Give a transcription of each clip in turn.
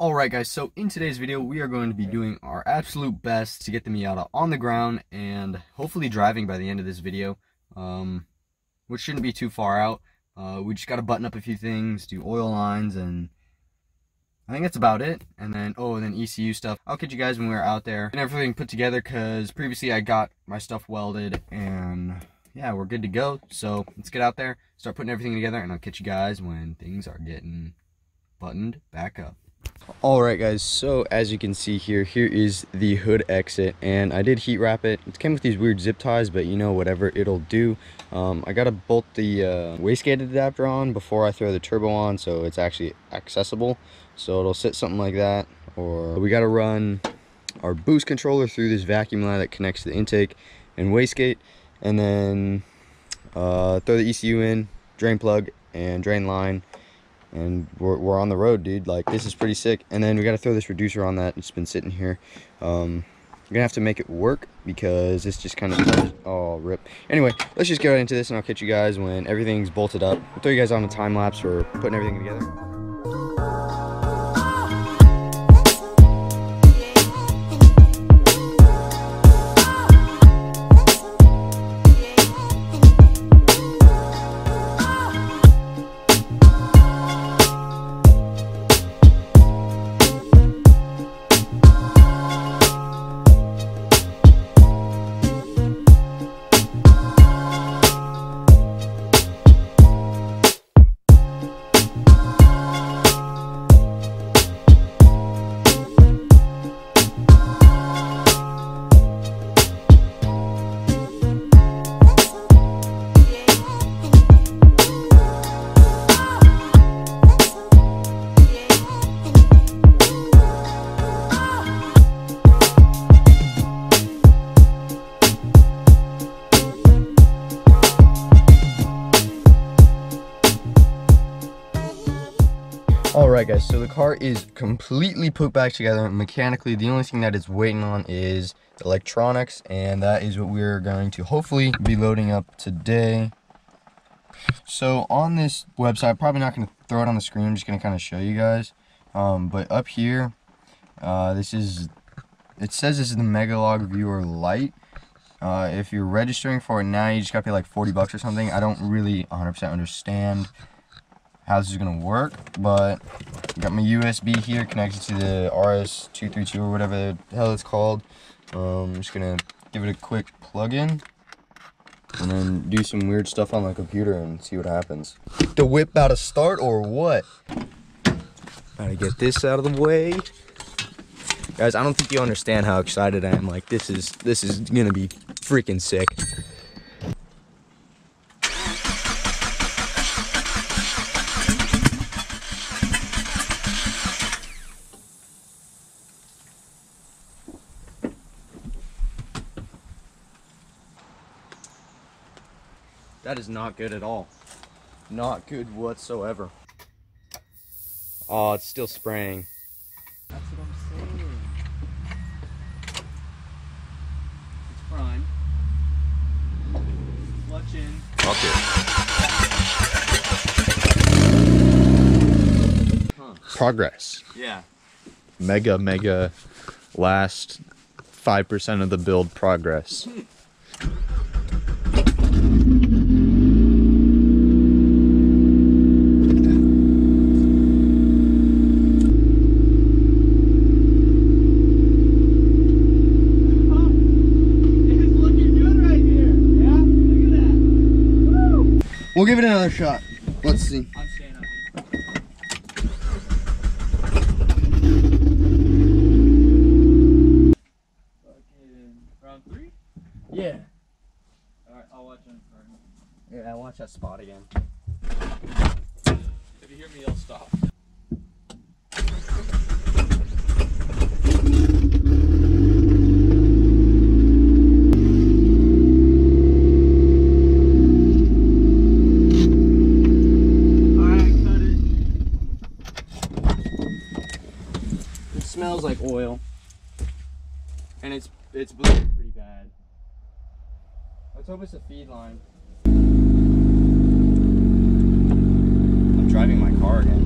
Alright guys, so in today's video we are going to be doing our absolute best to get the Miata on the ground and hopefully driving by the end of this video, which shouldn't be too far out. We just got to button up a few things, do oil lines, and I think that's about it. And then, and then ECU stuff. I'll catch you guys when we're out there and everything put together, because previously I got my stuff welded and yeah, we're good to go. So let's get out there, start putting everything together, and I'll catch you guys when things are getting buttoned back up. Alright guys, so as you can see here is the hood exit, and I did heat wrap it. It came with these weird zip ties, but you know, whatever, it'll do. I gotta bolt the wastegate adapter on before I throw the turbo on, so it's actually accessible. So it'll sit something like that, or we gotta run our boost controller through this vacuum line that connects to the intake and wastegate, and then throw the ECU in, drain plug and drain line, and we're on the road, dude. Like, this is pretty sick. And then we got to throw this reducer on that. It's been sitting here. We're gonna have to make it work because it's just kind of, oh, rip. Anyway, let's just get right into this, and I'll catch you guys when everything's bolted up. I'll throw you guys on a time lapse for putting everything together. Alright guys, so the car is completely put back together mechanically. The only thing that it's waiting on is the electronics, and that is what we're going to hopefully be loading up today. So on this website, I'm probably not going to throw it on the screen, I'm just going to kind of show you guys. But up here, it says this is the Megalog Viewer Lite. If you're registering for it now, you just got to pay like 40 bucks or something. I don't really 100% understand how this is gonna work, but I got my USB here connected to the RS232 or whatever the hell it's called. I'm just gonna give it a quick plug-in and then do some weird stuff on my computer and see what happens. The whip about to start or what? Gotta get this out of the way. Guys, I don't think you understand how excited I am. Like, this is gonna be freaking sick. That is not good at all. Not good whatsoever. Oh, it's still spraying. That's what I'm saying. It's prime. Clutch in. Okay. Progress. Yeah. Mega last 5% of the build progress. We'll give it another shot. Let's see. I'm staying up. Round 3? Yeah. Alright, I'll watch on the Yeah, watch that spot again. If you hear me, I'll stop. Smells like oil, and it's bleeding pretty bad. Let's hope it's a feed line. I'm driving my car again.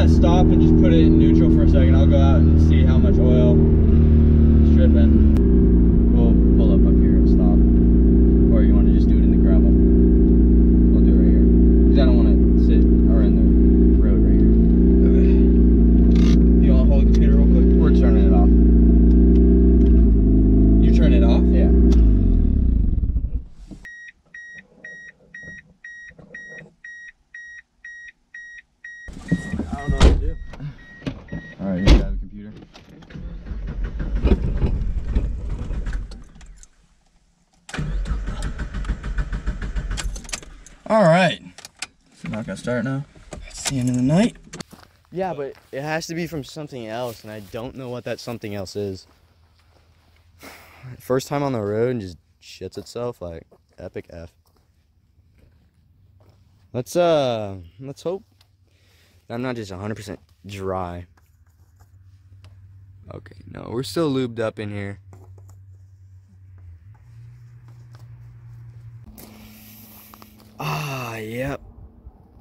to stop and just put it in neutral for a second. I'll go out and see how much oil is dripping. We'll pull up here and stop. Or you want to just do it in the gravel? We'll do it right here. Because I don't want to sit or in the road right here. Okay. You want to hold the computer real quick? We're turning it off. You turn it off? Yeah. I don't know what to do. Alright, you have a computer. Alright. So not gonna start now? It's the end of the night. Yeah, but it has to be from something else, and I don't know what that something else is. First time on the road and just shits itself, like, epic F. Let's hope that I'm not just 100% dry. Okay, no, we're still lubed up in here. Ah, yep.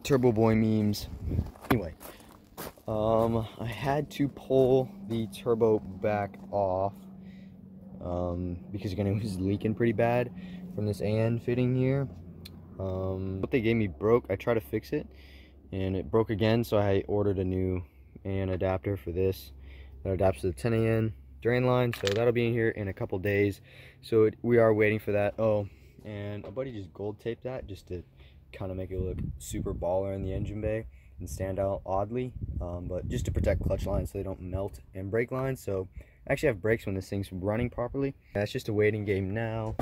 Turbo Boy memes. Anyway, I had to pull the turbo back off because again it was leaking pretty bad from this AN fitting here. What they gave me broke. I tried to fix it and it broke again, so I ordered a new AN adapter for this that adapts to the 10 AN drain line, so that'll be in here in a couple days. So we are waiting for that. Oh, and a buddy just gold taped that just to kind of make it look super baller in the engine bay and stand out oddly, but just to protect clutch lines so they don't melt, and brake lines, so I actually have brakes when this thing's running properly. That's just a waiting game now.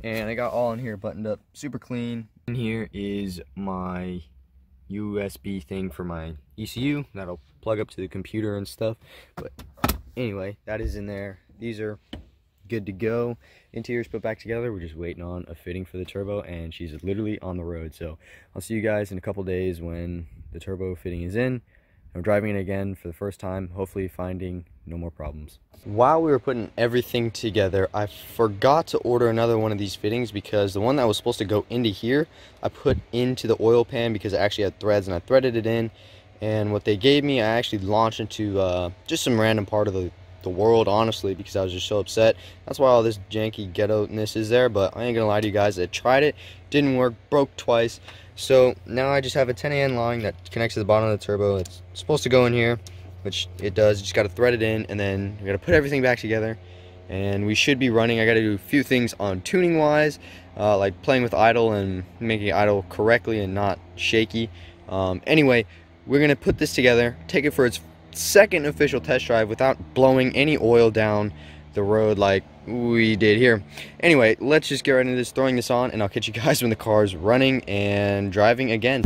And I got all in here buttoned up super clean. In here is my USB thing for my ECU that'll plug up to the computer and stuff, but anyway, that is in there. These are good to go. Interior's put back together. We're just waiting on a fitting for the turbo, and she's literally on the road. So I'll see you guys in a couple days when the turbo fitting is in. I'm driving it again for the first time, hopefully finding no more problems. While we were putting everything together, I forgot to order another one of these fittings because the one that was supposed to go into here, I put into the oil pan because it actually had threads, and I threaded it in. And what they gave me, I actually launched into just some random part of the world, honestly, because I was just so upset. That's why all this janky ghetto-ness is there, but I ain't gonna lie to you guys, I tried it, didn't work, broke twice. So now I just have a 10 AN line that connects to the bottom of the turbo. It's supposed to go in here, which it does. You just got to thread it in, and then we got to put everything back together, and we should be running. I got to do a few things on tuning wise, like playing with idle and making it idle correctly and not shaky. Anyway, we're gonna put this together, take it for its second official test drive without blowing any oil down the road like we did here. Anyway, let's just get right into this, throwing this on, and I'll catch you guys when the car's running and driving again.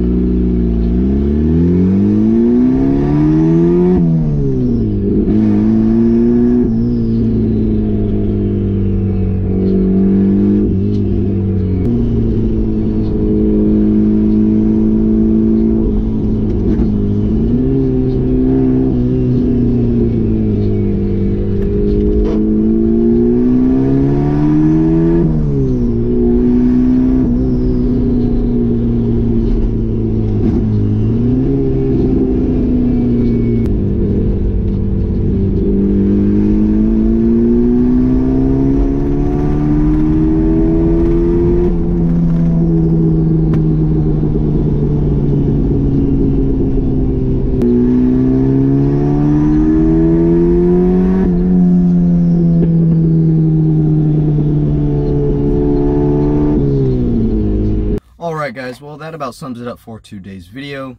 Alright guys, well that about sums it up for today's video.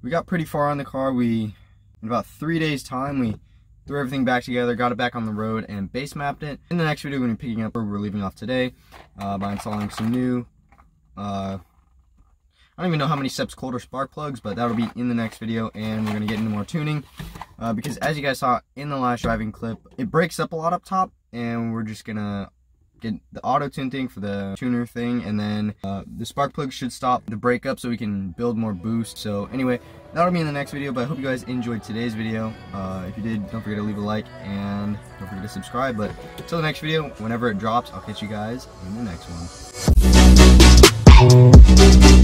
We got pretty far on the car. In about 3 days time, we threw everything back together, got it back on the road, and base mapped it. In the next video, we're going to be picking up where we're leaving off today by installing some new, I don't even know how many steps colder spark plugs, but that'll be in the next video, and we're going to get into more tuning. Because as you guys saw in the last driving clip, it breaks up a lot up top, and we're just going to get the auto tune thing for the tuner thing, and then the spark plug should stop the breakup so we can build more boost. So anyway, that'll be in the next video, but I hope you guys enjoyed today's video. If you did, don't forget to leave a like and don't forget to subscribe. But until the next video, whenever it drops, I'll catch you guys in the next one.